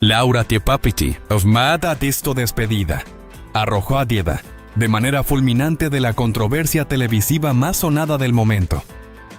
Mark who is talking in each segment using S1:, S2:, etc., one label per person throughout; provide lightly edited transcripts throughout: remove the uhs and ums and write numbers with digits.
S1: Laura Tiepapiti, of Mada Disto Despedida, arrojó a Dieda, de manera fulminante de la controversia televisiva más sonada del momento.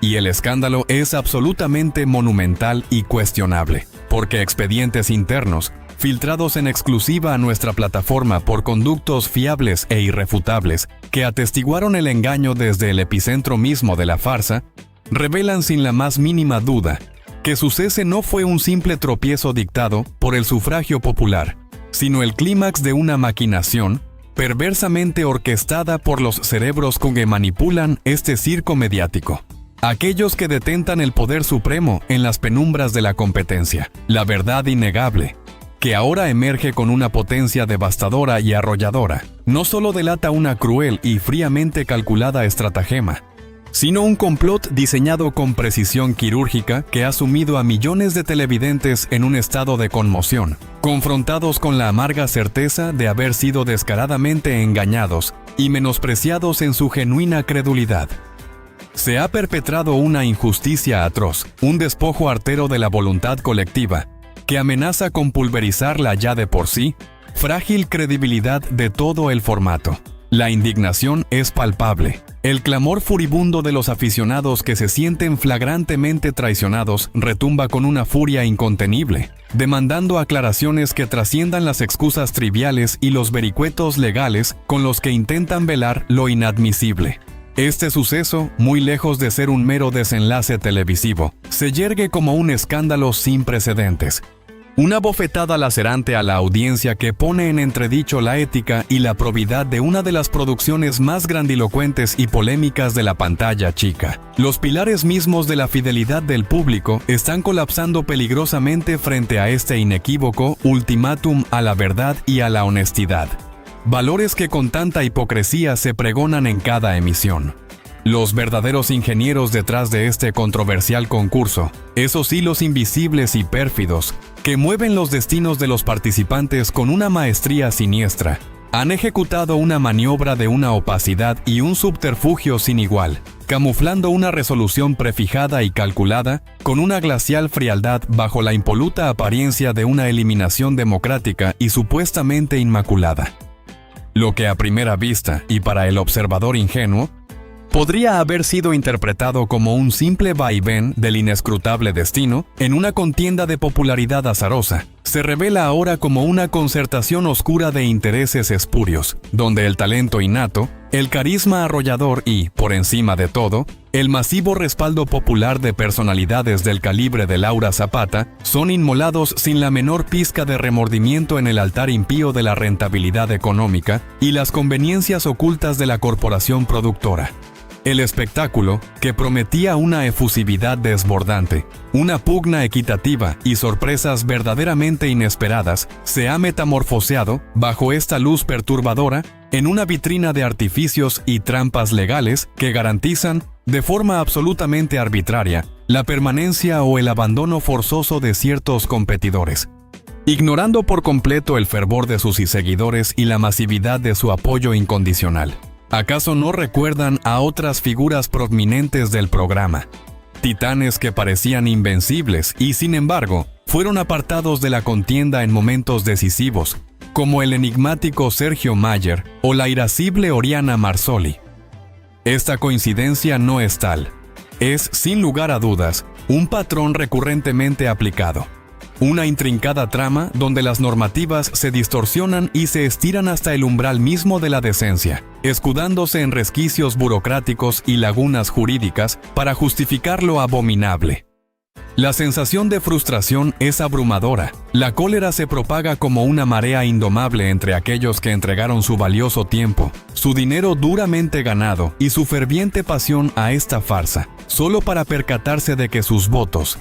S1: Y el escándalo es absolutamente monumental y cuestionable, porque expedientes internos, filtrados en exclusiva a nuestra plataforma por conductos fiables e irrefutables, que atestiguaron el engaño desde el epicentro mismo de la farsa, revelan sin la más mínima duda que su cese no fue un simple tropiezo dictado por el sufragio popular, sino el clímax de una maquinación perversamente orquestada por los cerebros con que manipulan este circo mediático. Aquellos que detentan el poder supremo en las penumbras de la competencia, la verdad innegable, que ahora emerge con una potencia devastadora y arrolladora, no solo delata una cruel y fríamente calculada estratagema, sino un complot diseñado con precisión quirúrgica que ha sumido a millones de televidentes en un estado de conmoción, confrontados con la amarga certeza de haber sido descaradamente engañados y menospreciados en su genuina credulidad. Se ha perpetrado una injusticia atroz, un despojo artero de la voluntad colectiva, que amenaza con pulverizar la ya de por sí frágil credibilidad de todo el formato. La indignación es palpable. El clamor furibundo de los aficionados que se sienten flagrantemente traicionados retumba con una furia incontenible, demandando aclaraciones que trasciendan las excusas triviales y los vericuetos legales con los que intentan velar lo inadmisible. Este suceso, muy lejos de ser un mero desenlace televisivo, se yergue como un escándalo sin precedentes. Una bofetada lacerante a la audiencia que pone en entredicho la ética y la probidad de una de las producciones más grandilocuentes y polémicas de la pantalla chica. Los pilares mismos de la fidelidad del público están colapsando peligrosamente frente a este inequívoco ultimátum a la verdad y a la honestidad. Valores que con tanta hipocresía se pregonan en cada emisión. Los verdaderos ingenieros detrás de este controversial concurso, esos hilos invisibles y pérfidos, que mueven los destinos de los participantes con una maestría siniestra, han ejecutado una maniobra de una opacidad y un subterfugio sin igual, camuflando una resolución prefijada y calculada con una glacial frialdad bajo la impoluta apariencia de una eliminación democrática y supuestamente inmaculada. Lo que a primera vista, y para el observador ingenuo, podría haber sido interpretado como un simple vaivén del inescrutable destino en una contienda de popularidad azarosa, se revela ahora como una concertación oscura de intereses espurios, donde el talento innato, el carisma arrollador y, por encima de todo, el masivo respaldo popular de personalidades del calibre de Laura Zapata son inmolados sin la menor pizca de remordimiento en el altar impío de la rentabilidad económica y las conveniencias ocultas de la corporación productora. El espectáculo, que prometía una efusividad desbordante, una pugna equitativa y sorpresas verdaderamente inesperadas, se ha metamorfoseado, bajo esta luz perturbadora, en una vitrina de artificios y trampas legales que garantizan, de forma absolutamente arbitraria, la permanencia o el abandono forzoso de ciertos competidores. Ignorando por completo el fervor de sus seguidores y la masividad de su apoyo incondicional. ¿Acaso no recuerdan a otras figuras prominentes del programa? Titanes que parecían invencibles y, sin embargo, fueron apartados de la contienda en momentos decisivos, como el enigmático Sergio Mayer o la irascible Oriana Marsoli. Esta coincidencia no es tal. Es, sin lugar a dudas, un patrón recurrentemente aplicado. Una intrincada trama donde las normativas se distorsionan y se estiran hasta el umbral mismo de la decencia, escudándose en resquicios burocráticos y lagunas jurídicas para justificar lo abominable. La sensación de frustración es abrumadora. La cólera se propaga como una marea indomable entre aquellos que entregaron su valioso tiempo, su dinero duramente ganado y su ferviente pasión a esta farsa, solo para percatarse de que sus votos,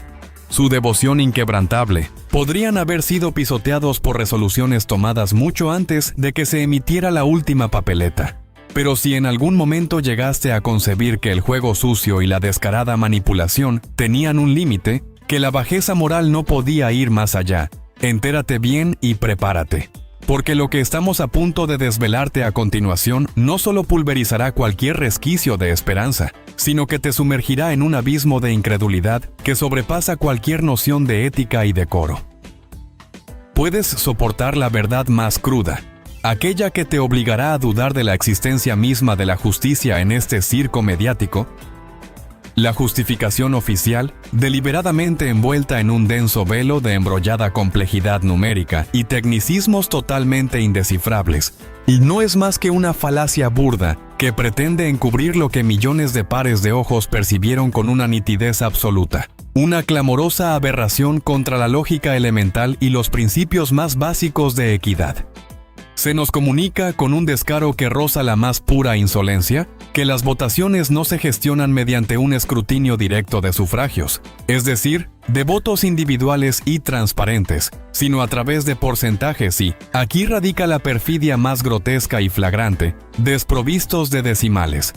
S1: su devoción inquebrantable, podrían haber sido pisoteados por resoluciones tomadas mucho antes de que se emitiera la última papeleta. Pero si en algún momento llegaste a concebir que el juego sucio y la descarada manipulación tenían un límite, que la bajeza moral no podía ir más allá, entérate bien y prepárate. Porque lo que estamos a punto de desvelarte a continuación no solo pulverizará cualquier resquicio de esperanza, sino que te sumergirá en un abismo de incredulidad que sobrepasa cualquier noción de ética y decoro. ¿Puedes soportar la verdad más cruda, aquella que te obligará a dudar de la existencia misma de la justicia en este circo mediático? La justificación oficial, deliberadamente envuelta en un denso velo de embrollada complejidad numérica y tecnicismos totalmente indescifrables, y no es más que una falacia burda que pretende encubrir lo que millones de pares de ojos percibieron con una nitidez absoluta. Una clamorosa aberración contra la lógica elemental y los principios más básicos de equidad. Se nos comunica con un descaro que roza la más pura insolencia que las votaciones no se gestionan mediante un escrutinio directo de sufragios, es decir, de votos individuales y transparentes, sino a través de porcentajes y, aquí radica la perfidia más grotesca y flagrante, desprovistos de decimales.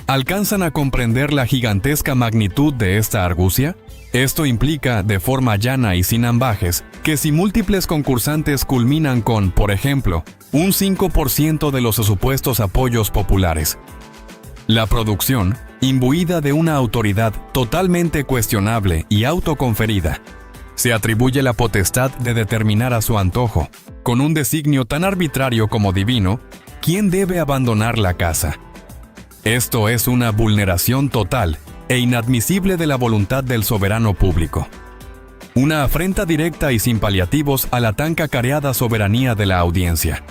S1: ¿Alcanzan a comprender la gigantesca magnitud de esta argucia? Esto implica, de forma llana y sin ambajes, que si múltiples concursantes culminan con, por ejemplo, un 5% de los supuestos apoyos populares, la producción, imbuida de una autoridad totalmente cuestionable y autoconferida, se atribuye la potestad de determinar a su antojo, con un designio tan arbitrario como divino, quién debe abandonar la casa. Esto es una vulneración total e inadmisible de la voluntad del soberano público. Una afrenta directa y sin paliativos a la tan cacareada soberanía de la audiencia.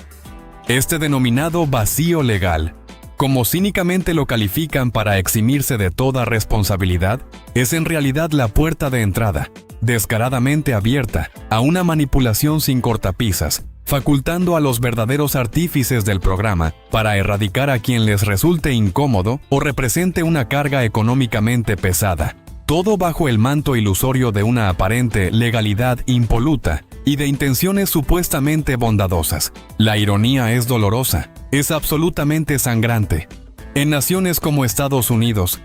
S1: Este denominado vacío legal, como cínicamente lo califican para eximirse de toda responsabilidad, es en realidad la puerta de entrada, descaradamente abierta, a una manipulación sin cortapisas, facultando a los verdaderos artífices del programa para erradicar a quien les resulte incómodo o represente una carga económicamente pesada, todo bajo el manto ilusorio de una aparente legalidad impoluta y de intenciones supuestamente bondadosas. La ironía es dolorosa, es absolutamente sangrante. En naciones como Estados Unidos,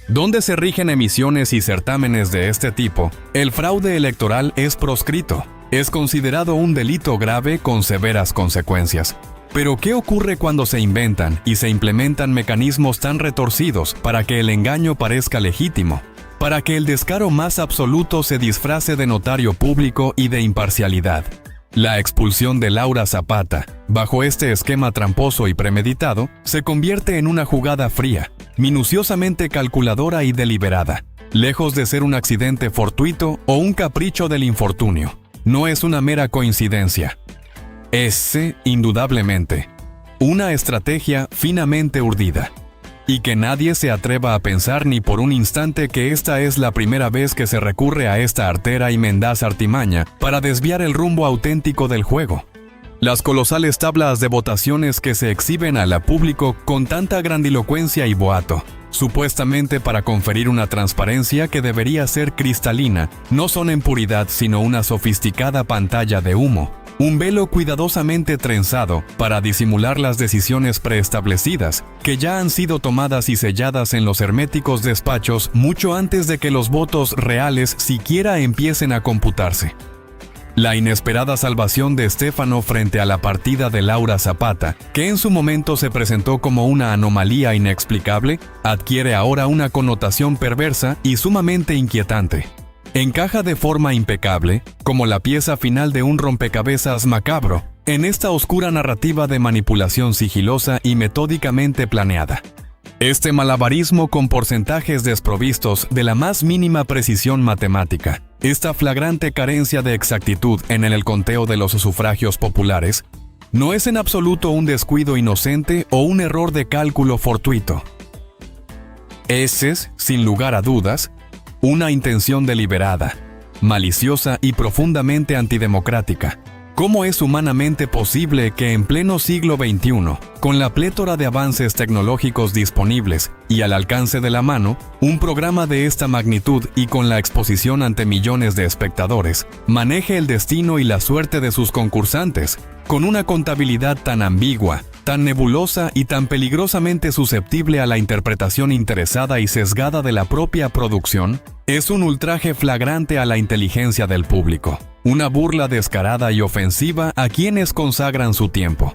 S1: donde se rigen emisiones y certámenes de este tipo, el fraude electoral es proscrito. Es considerado un delito grave con severas consecuencias. Pero ¿qué ocurre cuando se inventan y se implementan mecanismos tan retorcidos para que el engaño parezca legítimo? Para que el descaro más absoluto se disfrace de notario público y de imparcialidad. La expulsión de Laura Zapata, bajo este esquema tramposo y premeditado, se convierte en una jugada fría, minuciosamente calculadora y deliberada, lejos de ser un accidente fortuito o un capricho del infortunio. No es una mera coincidencia. Es, indudablemente, una estrategia finamente urdida. Y que nadie se atreva a pensar ni por un instante que esta es la primera vez que se recurre a esta artera y mendaz artimaña para desviar el rumbo auténtico del juego. Las colosales tablas de votaciones que se exhiben al público con tanta grandilocuencia y boato, supuestamente para conferir una transparencia que debería ser cristalina, no son en puridad sino una sofisticada pantalla de humo, un velo cuidadosamente trenzado para disimular las decisiones preestablecidas que ya han sido tomadas y selladas en los herméticos despachos mucho antes de que los votos reales siquiera empiecen a computarse. La inesperada salvación de Stefano frente a la partida de Laura Zapata, que en su momento se presentó como una anomalía inexplicable, adquiere ahora una connotación perversa y sumamente inquietante. Encaja de forma impecable, como la pieza final de un rompecabezas macabro, en esta oscura narrativa de manipulación sigilosa y metódicamente planeada. Este malabarismo con porcentajes desprovistos de la más mínima precisión matemática, esta flagrante carencia de exactitud en el conteo de los sufragios populares, no es en absoluto un descuido inocente o un error de cálculo fortuito. Es, sin lugar a dudas, una intención deliberada, maliciosa y profundamente antidemocrática. ¿Cómo es humanamente posible que en pleno siglo XXI, con la plétora de avances tecnológicos disponibles y al alcance de la mano, un programa de esta magnitud y con la exposición ante millones de espectadores, maneje el destino y la suerte de sus concursantes, con una contabilidad tan ambigua, tan nebulosa y tan peligrosamente susceptible a la interpretación interesada y sesgada de la propia producción? Es un ultraje flagrante a la inteligencia del público, una burla descarada y ofensiva a quienes consagran su tiempo,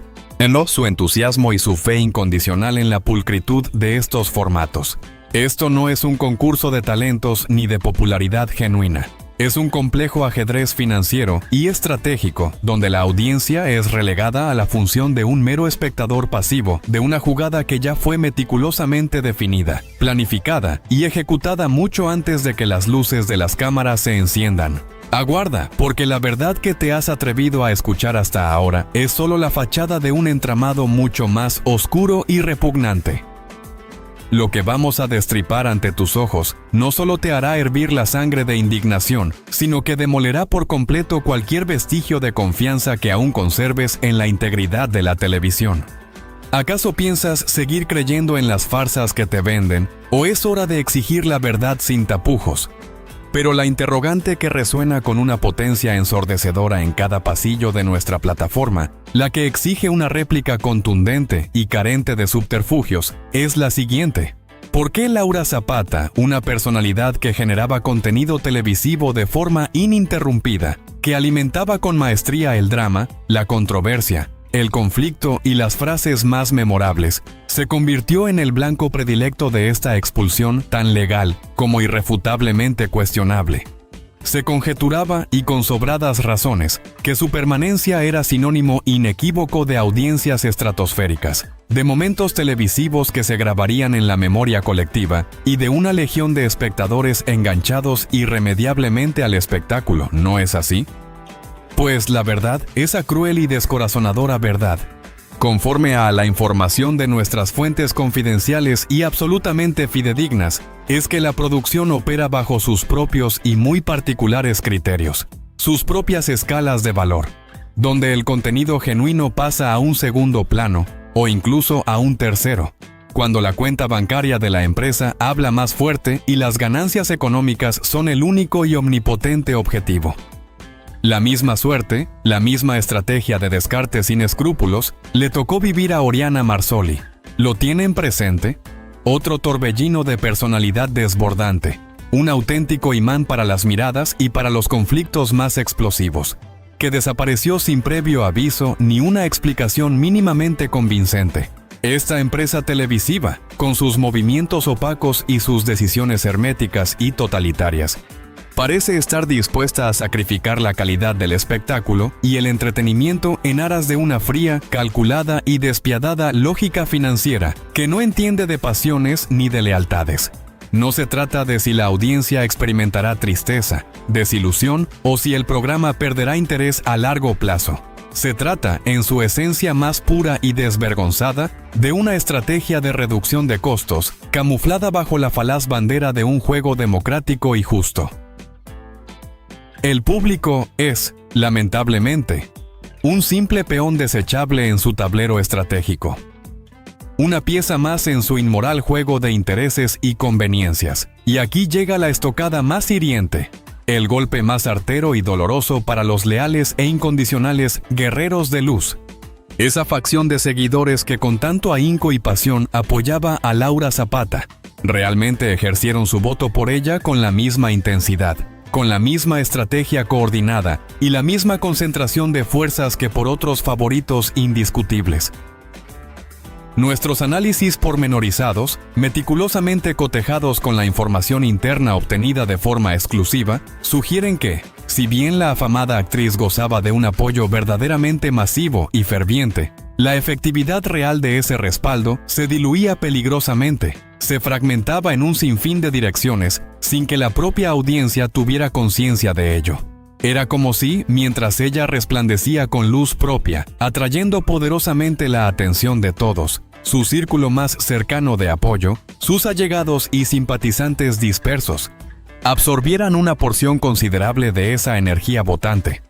S1: su entusiasmo y su fe incondicional en la pulcritud de estos formatos. Esto no es un concurso de talentos ni de popularidad genuina. Es un complejo ajedrez financiero y estratégico donde la audiencia es relegada a la función de un mero espectador pasivo de una jugada que ya fue meticulosamente definida, planificada y ejecutada mucho antes de que las luces de las cámaras se enciendan. Aguarda, porque la verdad que te has atrevido a escuchar hasta ahora es solo la fachada de un entramado mucho más oscuro y repugnante. Lo que vamos a destripar ante tus ojos no solo te hará hervir la sangre de indignación, sino que demolerá por completo cualquier vestigio de confianza que aún conserves en la integridad de la televisión. ¿Acaso piensas seguir creyendo en las farsas que te venden, o es hora de exigir la verdad sin tapujos? Pero la interrogante que resuena con una potencia ensordecedora en cada pasillo de nuestra plataforma, la que exige una réplica contundente y carente de subterfugios, es la siguiente. ¿Por qué Laura Zapata, una personalidad que generaba contenido televisivo de forma ininterrumpida, que alimentaba con maestría el drama, la controversia, el conflicto y las frases más memorables, se convirtió en el blanco predilecto de esta expulsión tan legal como irrefutablemente cuestionable? Se conjeturaba, y con sobradas razones, que su permanencia era sinónimo inequívoco de audiencias estratosféricas, de momentos televisivos que se grabarían en la memoria colectiva y de una legión de espectadores enganchados irremediablemente al espectáculo, ¿no es así? Pues la verdad, esa cruel y descorazonadora verdad, conforme a la información de nuestras fuentes confidenciales y absolutamente fidedignas, es que la producción opera bajo sus propios y muy particulares criterios, sus propias escalas de valor, donde el contenido genuino pasa a un segundo plano, o incluso a un tercero, cuando la cuenta bancaria de la empresa habla más fuerte y las ganancias económicas son el único y omnipotente objetivo. La misma suerte, la misma estrategia de descarte sin escrúpulos, le tocó vivir a Oriana Marsoli. ¿Lo tienen presente? Otro torbellino de personalidad desbordante, un auténtico imán para las miradas y para los conflictos más explosivos, que desapareció sin previo aviso ni una explicación mínimamente convincente. Esta empresa televisiva, con sus movimientos opacos y sus decisiones herméticas y totalitarias, parece estar dispuesta a sacrificar la calidad del espectáculo y el entretenimiento en aras de una fría, calculada y despiadada lógica financiera que no entiende de pasiones ni de lealtades. No se trata de si la audiencia experimentará tristeza, desilusión o si el programa perderá interés a largo plazo. Se trata, en su esencia más pura y desvergonzada, de una estrategia de reducción de costos, camuflada bajo la falaz bandera de un juego democrático y justo. El público es, lamentablemente, un simple peón desechable en su tablero estratégico. Una pieza más en su inmoral juego de intereses y conveniencias. Y aquí llega la estocada más hiriente, el golpe más artero y doloroso para los leales e incondicionales guerreros de luz. Esa facción de seguidores que con tanto ahínco y pasión apoyaba a Laura Zapata, realmente ejercieron su voto por ella con la misma intensidad, con la misma estrategia coordinada y la misma concentración de fuerzas que por otros favoritos indiscutibles. Nuestros análisis pormenorizados, meticulosamente cotejados con la información interna obtenida de forma exclusiva, sugieren que, si bien la afamada actriz gozaba de un apoyo verdaderamente masivo y ferviente, la efectividad real de ese respaldo se diluía peligrosamente, se fragmentaba en un sinfín de direcciones sin que la propia audiencia tuviera conciencia de ello. Era como si, mientras ella resplandecía con luz propia, atrayendo poderosamente la atención de todos, su círculo más cercano de apoyo, sus allegados y simpatizantes dispersos, absorbieran una porción considerable de esa energía votante,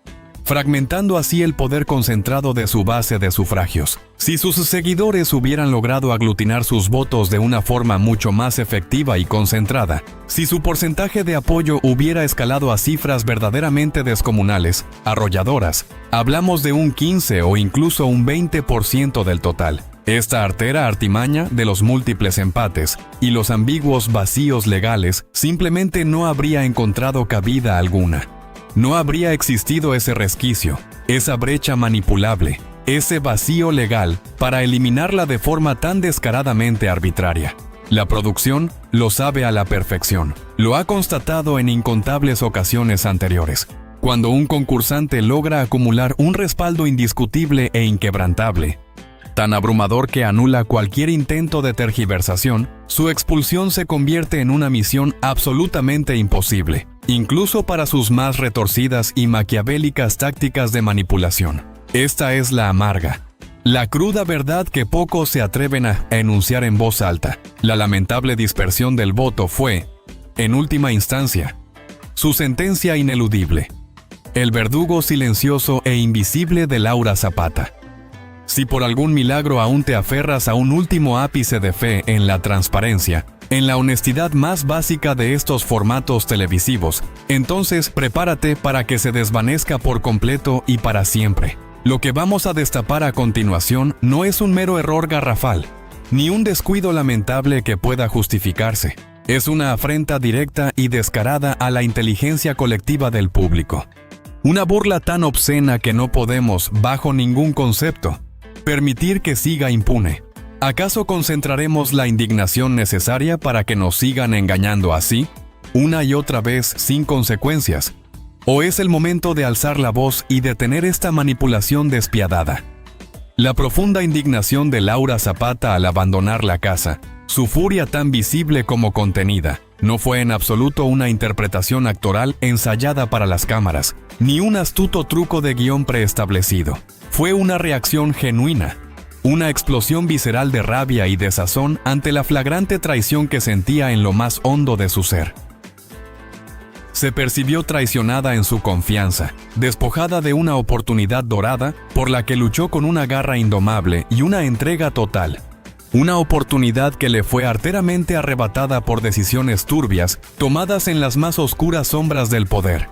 S1: fragmentando así el poder concentrado de su base de sufragios. Si sus seguidores hubieran logrado aglutinar sus votos de una forma mucho más efectiva y concentrada, si su porcentaje de apoyo hubiera escalado a cifras verdaderamente descomunales, arrolladoras, hablamos de un 15 o incluso un 20% del total. Esta artera artimaña de los múltiples empates y los ambiguos vacíos legales simplemente no habría encontrado cabida alguna. No habría existido ese resquicio, esa brecha manipulable, ese vacío legal para eliminarla de forma tan descaradamente arbitraria. La producción lo sabe a la perfección. Lo ha constatado en incontables ocasiones anteriores. Cuando un concursante logra acumular un respaldo indiscutible e inquebrantable, tan abrumador que anula cualquier intento de tergiversación, su expulsión se convierte en una misión absolutamente imposible, incluso para sus más retorcidas y maquiavélicas tácticas de manipulación. Esta es la amarga, la cruda verdad que pocos se atreven a enunciar en voz alta. La lamentable dispersión del voto fue, en última instancia, su sentencia ineludible. El verdugo silencioso e invisible de Laura Zapata. Si por algún milagro aún te aferras a un último ápice de fe en la transparencia, en la honestidad más básica de estos formatos televisivos, entonces prepárate para que se desvanezca por completo y para siempre. Lo que vamos a destapar a continuación no es un mero error garrafal, ni un descuido lamentable que pueda justificarse. Es una afrenta directa y descarada a la inteligencia colectiva del público. Una burla tan obscena que no podemos, bajo ningún concepto, permitir que siga impune. ¿Acaso concentraremos la indignación necesaria para que nos sigan engañando así, una y otra vez sin consecuencias? ¿O es el momento de alzar la voz y detener esta manipulación despiadada? La profunda indignación de Laura Zapata al abandonar la casa, su furia tan visible como contenida, no fue en absoluto una interpretación actoral ensayada para las cámaras, ni un astuto truco de guión preestablecido. Fue una reacción genuina, una explosión visceral de rabia y desazón ante la flagrante traición que sentía en lo más hondo de su ser. Se percibió traicionada en su confianza, despojada de una oportunidad dorada por la que luchó con una garra indomable y una entrega total. Una oportunidad que le fue arteramente arrebatada por decisiones turbias tomadas en las más oscuras sombras del poder.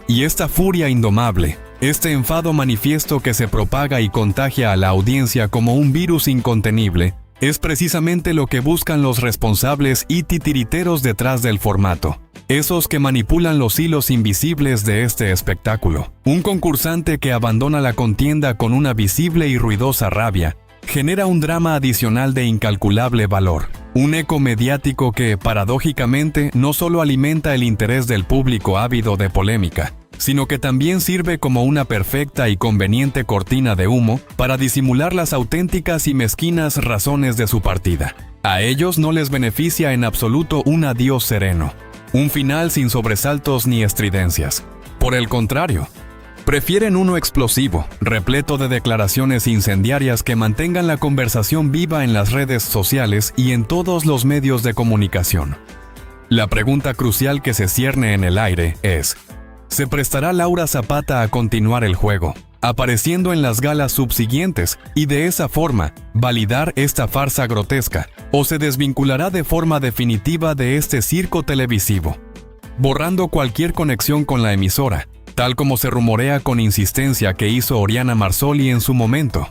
S1: Y esta furia indomable, este enfado manifiesto que se propaga y contagia a la audiencia como un virus incontenible, es precisamente lo que buscan los responsables y titiriteros detrás del formato. Esos que manipulan los hilos invisibles de este espectáculo. Un concursante que abandona la contienda con una visible y ruidosa rabia, genera un drama adicional de incalculable valor. Un eco mediático que, paradójicamente, no solo alimenta el interés del público ávido de polémica, sino que también sirve como una perfecta y conveniente cortina de humo para disimular las auténticas y mezquinas razones de su partida. A ellos no les beneficia en absoluto un adiós sereno, un final sin sobresaltos ni estridencias. Por el contrario, prefieren uno explosivo, repleto de declaraciones incendiarias que mantengan la conversación viva en las redes sociales y en todos los medios de comunicación. La pregunta crucial que se cierne en el aire es: ¿se prestará Laura Zapata a continuar el juego, apareciendo en las galas subsiguientes y de esa forma validar esta farsa grotesca, o se desvinculará de forma definitiva de este circo televisivo, borrando cualquier conexión con la emisora, tal como se rumorea con insistencia que hizo Oriana Marsoli en su momento?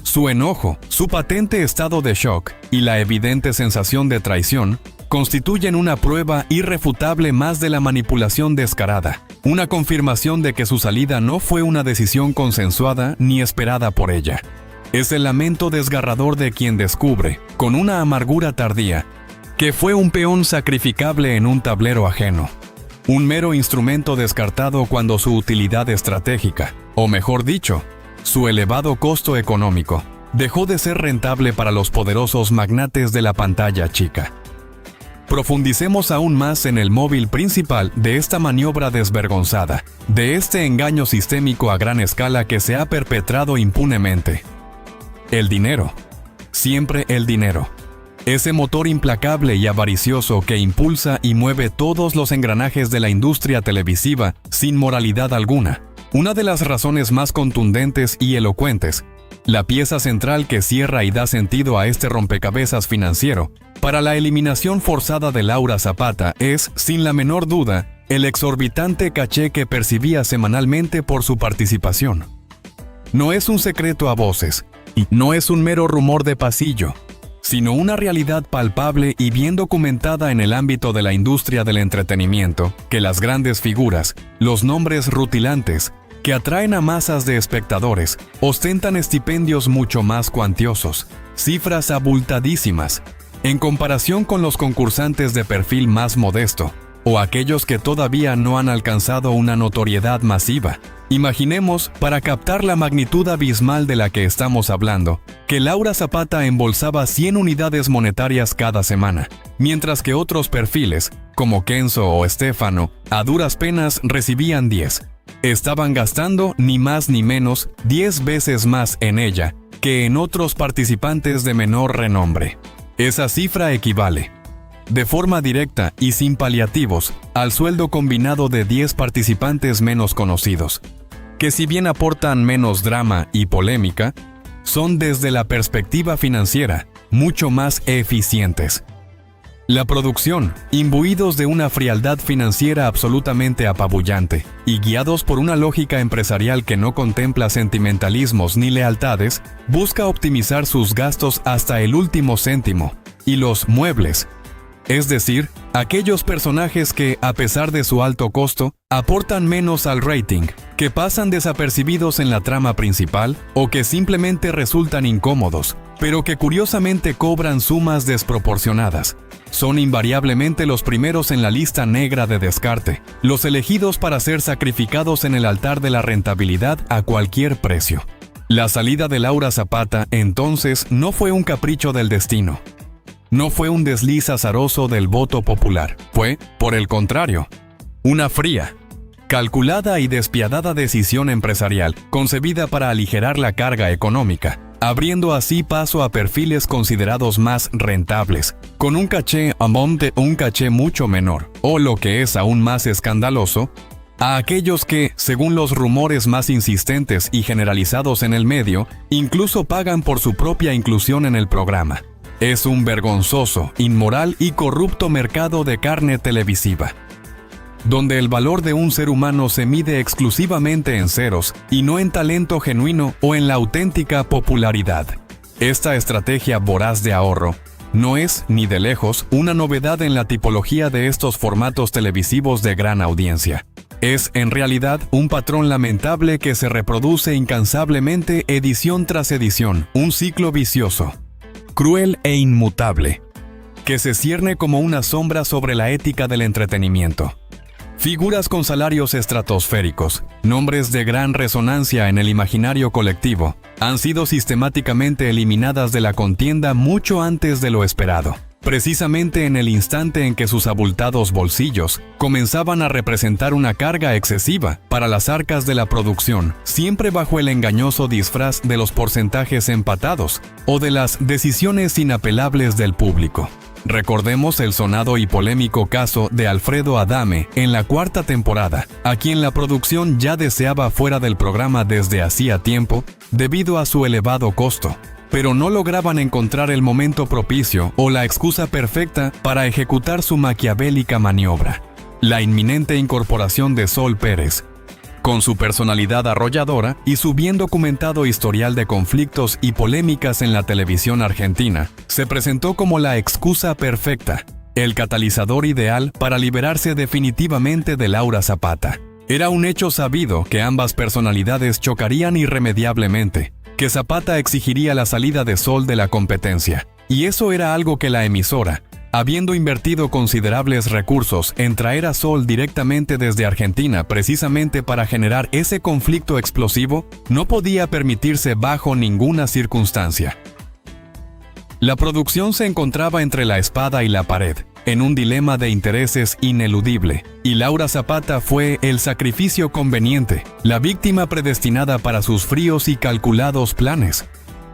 S1: Su enojo, su patente estado de shock y la evidente sensación de traición constituyen una prueba irrefutable más de la manipulación descarada, una confirmación de que su salida no fue una decisión consensuada ni esperada por ella. Es el lamento desgarrador de quien descubre, con una amargura tardía, que fue un peón sacrificable en un tablero ajeno, un mero instrumento descartado cuando su utilidad estratégica, o mejor dicho, su elevado costo económico, dejó de ser rentable para los poderosos magnates de la pantalla chica. Profundicemos aún más en el móvil principal de esta maniobra desvergonzada, de este engaño sistémico a gran escala que se ha perpetrado impunemente. El dinero. Siempre el dinero. Ese motor implacable y avaricioso que impulsa y mueve todos los engranajes de la industria televisiva sin moralidad alguna. Una de las razones más contundentes y elocuentes, la pieza central que cierra y da sentido a este rompecabezas financiero, para la eliminación forzada de Laura Zapata es, sin la menor duda, el exorbitante caché que percibía semanalmente por su participación. No es un secreto a voces, y no es un mero rumor de pasillo, sino una realidad palpable y bien documentada en el ámbito de la industria del entretenimiento, que las grandes figuras, los nombres rutilantes, que atraen a masas de espectadores, ostentan estipendios mucho más cuantiosos, cifras abultadísimas, En comparación con los concursantes de perfil más modesto, o aquellos que todavía no han alcanzado una notoriedad masiva, imaginemos, para captar la magnitud abismal de la que estamos hablando, que Laura Zapata embolsaba 100 unidades monetarias cada semana, mientras que otros perfiles, como Kenzo o Estefano, a duras penas recibían 10. Estaban gastando ni más ni menos 10 veces más en ella que en otros participantes de menor renombre. Esa cifra equivale, de forma directa y sin paliativos, al sueldo combinado de 10 participantes menos conocidos, que si bien aportan menos drama y polémica, son desde la perspectiva financiera mucho más eficientes. La producción, imbuidos de una frialdad financiera absolutamente apabullante y guiados por una lógica empresarial que no contempla sentimentalismos ni lealtades, busca optimizar sus gastos hasta el último céntimo, y los muebles, es decir, aquellos personajes que, a pesar de su alto costo, aportan menos al rating, que pasan desapercibidos en la trama principal o que simplemente resultan incómodos, pero que curiosamente cobran sumas desproporcionadas. Son invariablemente los primeros en la lista negra de descarte, los elegidos para ser sacrificados en el altar de la rentabilidad a cualquier precio. La salida de Laura Zapata, entonces, no fue un capricho del destino. No fue un desliz azaroso del voto popular. Fue, por el contrario, una fría, calculada y despiadada decisión empresarial concebida para aligerar la carga económica, abriendo así paso a perfiles considerados más rentables, con un caché mucho menor, o lo que es aún más escandaloso, a aquellos que, según los rumores más insistentes y generalizados en el medio, incluso pagan por su propia inclusión en el programa. Es un vergonzoso, inmoral y corrupto mercado de carne televisiva, donde el valor de un ser humano se mide exclusivamente en ceros y no en talento genuino o en la auténtica popularidad. Esta estrategia voraz de ahorro no es, ni de lejos, una novedad en la tipología de estos formatos televisivos de gran audiencia. Es, en realidad, un patrón lamentable que se reproduce incansablemente edición tras edición, un ciclo vicioso, cruel e inmutable, que se cierne como una sombra sobre la ética del entretenimiento. Figuras con salarios estratosféricos, nombres de gran resonancia en el imaginario colectivo, han sido sistemáticamente eliminadas de la contienda mucho antes de lo esperado, precisamente en el instante en que sus abultados bolsillos comenzaban a representar una carga excesiva para las arcas de la producción, siempre bajo el engañoso disfraz de los porcentajes empatados o de las decisiones inapelables del público. Recordemos el sonado y polémico caso de Alfredo Adame en la 4ª temporada, a quien la producción ya deseaba fuera del programa desde hacía tiempo debido a su elevado costo, pero no lograban encontrar el momento propicio o la excusa perfecta para ejecutar su maquiavélica maniobra. La inminente incorporación de Sol Pérez, con su personalidad arrolladora y su bien documentado historial de conflictos y polémicas en la televisión argentina, se presentó como la excusa perfecta, el catalizador ideal para liberarse definitivamente de Laura Zapata. Era un hecho sabido que ambas personalidades chocarían irremediablemente, que Zapata exigiría la salida de Sol de la competencia, y eso era algo que la emisora, habiendo invertido considerables recursos en traer a Sol directamente desde Argentina precisamente para generar ese conflicto explosivo, no podía permitirse bajo ninguna circunstancia. La producción se encontraba entre la espada y la pared, en un dilema de intereses ineludible, y Laura Zapata fue el sacrificio conveniente, la víctima predestinada para sus fríos y calculados planes.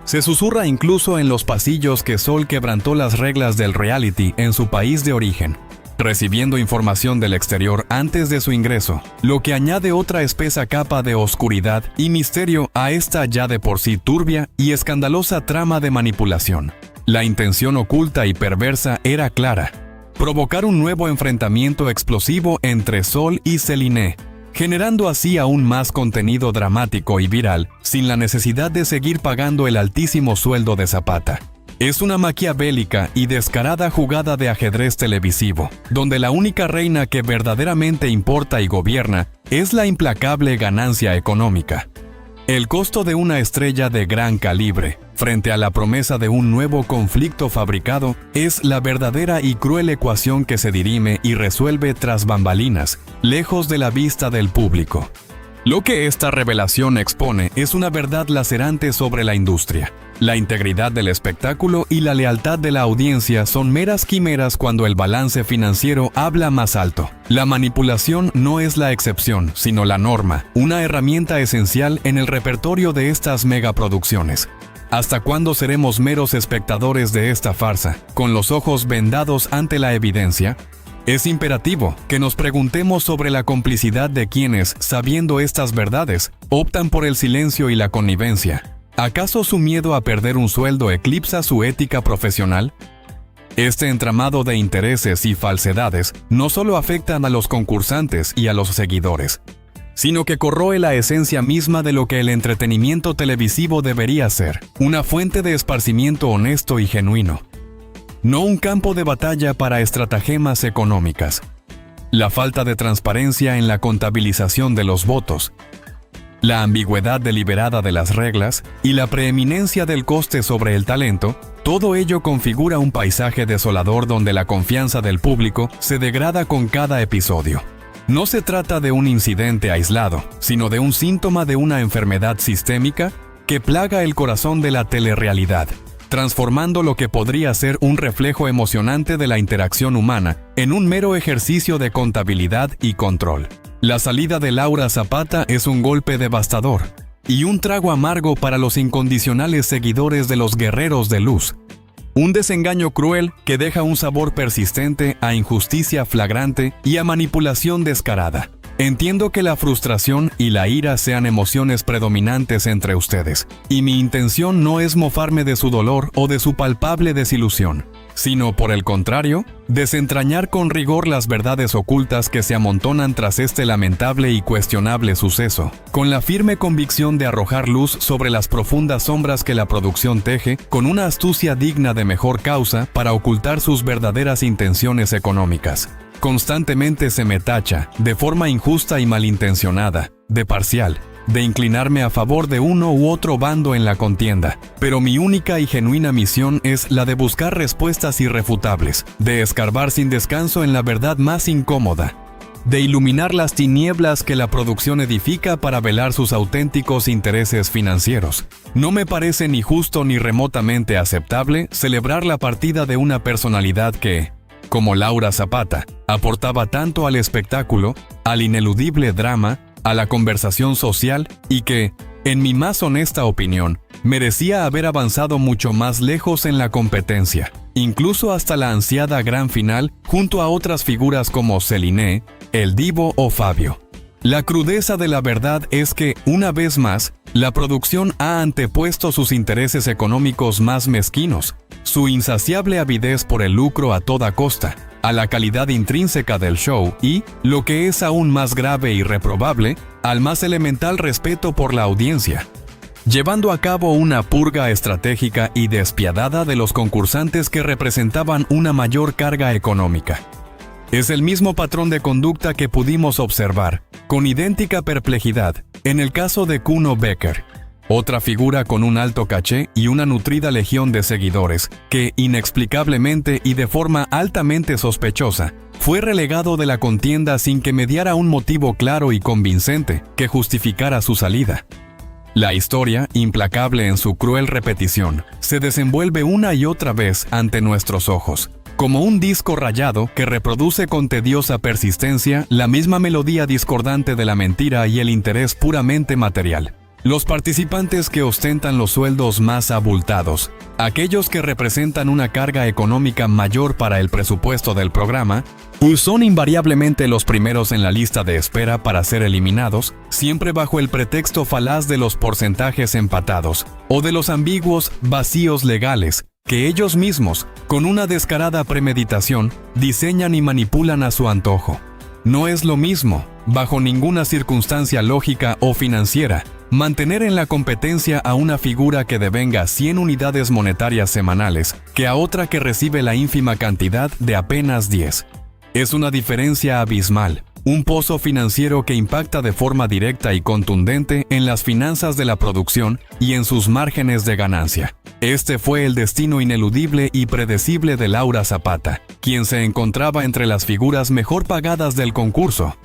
S1: Se susurra incluso en los pasillos que Sol quebrantó las reglas del reality en su país de origen, recibiendo información del exterior antes de su ingreso, lo que añade otra espesa capa de oscuridad y misterio a esta ya de por sí turbia y escandalosa trama de manipulación. La intención oculta y perversa era clara: provocar un nuevo enfrentamiento explosivo entre Sol y Celine, generando así aún más contenido dramático y viral, sin la necesidad de seguir pagando el altísimo sueldo de Zapata. Es una maquiavélica y descarada jugada de ajedrez televisivo, donde la única reina que verdaderamente importa y gobierna es la implacable ganancia económica. El costo de una estrella de gran calibre, frente a la promesa de un nuevo conflicto fabricado, es la verdadera y cruel ecuación que se dirime y resuelve tras bambalinas, lejos de la vista del público. Lo que esta revelación expone es una verdad lacerante sobre la industria. La integridad del espectáculo y la lealtad de la audiencia son meras quimeras cuando el balance financiero habla más alto. La manipulación no es la excepción, sino la norma, una herramienta esencial en el repertorio de estas megaproducciones. ¿Hasta cuándo seremos meros espectadores de esta farsa, con los ojos vendados ante la evidencia? Es imperativo que nos preguntemos sobre la complicidad de quienes, sabiendo estas verdades, optan por el silencio y la connivencia. ¿Acaso su miedo a perder un sueldo eclipsa su ética profesional? Este entramado de intereses y falsedades no solo afectan a los concursantes y a los seguidores, sino que corroe la esencia misma de lo que el entretenimiento televisivo debería ser, una fuente de esparcimiento honesto y genuino, no un campo de batalla para estratagemas económicas. La falta de transparencia en la contabilización de los votos, la ambigüedad deliberada de las reglas y la preeminencia del coste sobre el talento, todo ello configura un paisaje desolador donde la confianza del público se degrada con cada episodio. No se trata de un incidente aislado, sino de un síntoma de una enfermedad sistémica que plaga el corazón de la telerrealidad, transformando lo que podría ser un reflejo emocionante de la interacción humana en un mero ejercicio de contabilidad y control. La salida de Laura Zapata es un golpe devastador y un trago amargo para los incondicionales seguidores de los guerreros de luz. Un desengaño cruel que deja un sabor persistente a injusticia flagrante y a manipulación descarada. Entiendo que la frustración y la ira sean emociones predominantes entre ustedes, y mi intención no es mofarme de su dolor o de su palpable desilusión, sino, por el contrario, desentrañar con rigor las verdades ocultas que se amontonan tras este lamentable y cuestionable suceso, con la firme convicción de arrojar luz sobre las profundas sombras que la producción teje con una astucia digna de mejor causa para ocultar sus verdaderas intenciones económicas. Constantemente se me tacha, de forma injusta y malintencionada, de parcial, de inclinarme a favor de uno u otro bando en la contienda, pero mi única y genuina misión es la de buscar respuestas irrefutables, de escarbar sin descanso en la verdad más incómoda, de iluminar las tinieblas que la producción edifica para velar sus auténticos intereses financieros. No me parece ni justo ni remotamente aceptable celebrar la partida de una personalidad que, como Laura Zapata, aportaba tanto al espectáculo, al ineludible drama, a la conversación social y que, en mi más honesta opinión, merecía haber avanzado mucho más lejos en la competencia, incluso hasta la ansiada gran final junto a otras figuras como Celine, El Divo o Fabio. La crudeza de la verdad es que, una vez más, la producción ha antepuesto sus intereses económicos más mezquinos, su insaciable avidez por el lucro a toda costa, a la calidad intrínseca del show y, lo que es aún más grave y reprobable, al más elemental respeto por la audiencia, llevando a cabo una purga estratégica y despiadada de los concursantes que representaban una mayor carga económica. Es el mismo patrón de conducta que pudimos observar, con idéntica perplejidad, en el caso de Kuno Becker, otra figura con un alto caché y una nutrida legión de seguidores, que inexplicablemente y de forma altamente sospechosa, fue relegado de la contienda sin que mediara un motivo claro y convincente que justificara su salida. La historia, implacable en su cruel repetición, se desenvuelve una y otra vez ante nuestros ojos, como un disco rayado que reproduce con tediosa persistencia la misma melodía discordante de la mentira y el interés puramente material. Los participantes que ostentan los sueldos más abultados, aquellos que representan una carga económica mayor para el presupuesto del programa, son invariablemente los primeros en la lista de espera para ser eliminados, siempre bajo el pretexto falaz de los porcentajes empatados o de los ambiguos vacíos legales que ellos mismos, con una descarada premeditación, diseñan y manipulan a su antojo. No es lo mismo, bajo ninguna circunstancia lógica o financiera, mantener en la competencia a una figura que devenga 100 unidades monetarias semanales que a otra que recibe la ínfima cantidad de apenas 10. Es una diferencia abismal, un pozo financiero que impacta de forma directa y contundente en las finanzas de la producción y en sus márgenes de ganancia. Este fue el destino ineludible y predecible de Laura Zapata, quien se encontraba entre las figuras mejor pagadas del concurso.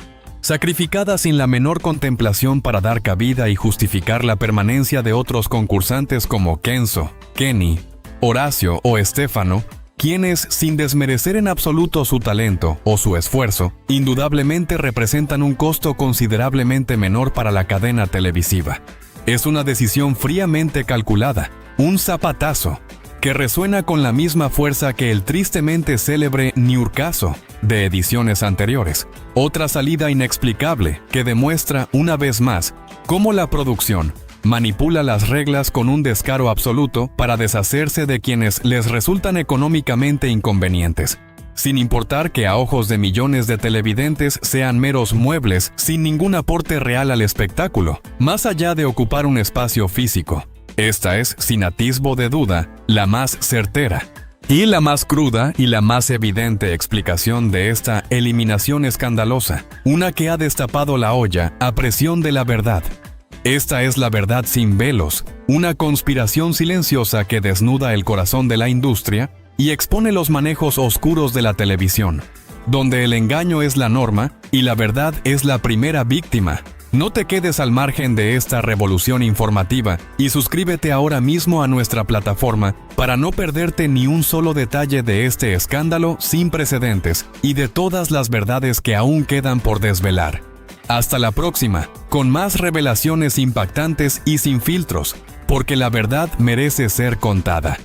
S1: Sacrificada sin la menor contemplación para dar cabida y justificar la permanencia de otros concursantes como Kenzo, Kenny, Horacio o Estefano, quienes, sin desmerecer en absoluto su talento o su esfuerzo, indudablemente representan un costo considerablemente menor para la cadena televisiva. Es una decisión fríamente calculada, un zapatazo, que resuena con la misma fuerza que el tristemente célebre Niurcaso de ediciones anteriores. Otra salida inexplicable que demuestra una vez más cómo la producción manipula las reglas con un descaro absoluto para deshacerse de quienes les resultan económicamente inconvenientes, sin importar que a ojos de millones de televidentes sean meros muebles sin ningún aporte real al espectáculo, más allá de ocupar un espacio físico. Esta es, sin atisbo de duda, la más certera y la más cruda y la más evidente explicación de esta eliminación escandalosa, una que ha destapado la olla a presión de la verdad. Esta es la verdad sin velos, una conspiración silenciosa que desnuda el corazón de la industria y expone los manejos oscuros de la televisión, donde el engaño es la norma y la verdad es la primera víctima. No te quedes al margen de esta revolución informativa y suscríbete ahora mismo a nuestra plataforma para no perderte ni un solo detalle de este escándalo sin precedentes y de todas las verdades que aún quedan por desvelar. Hasta la próxima, con más revelaciones impactantes y sin filtros, porque la verdad merece ser contada.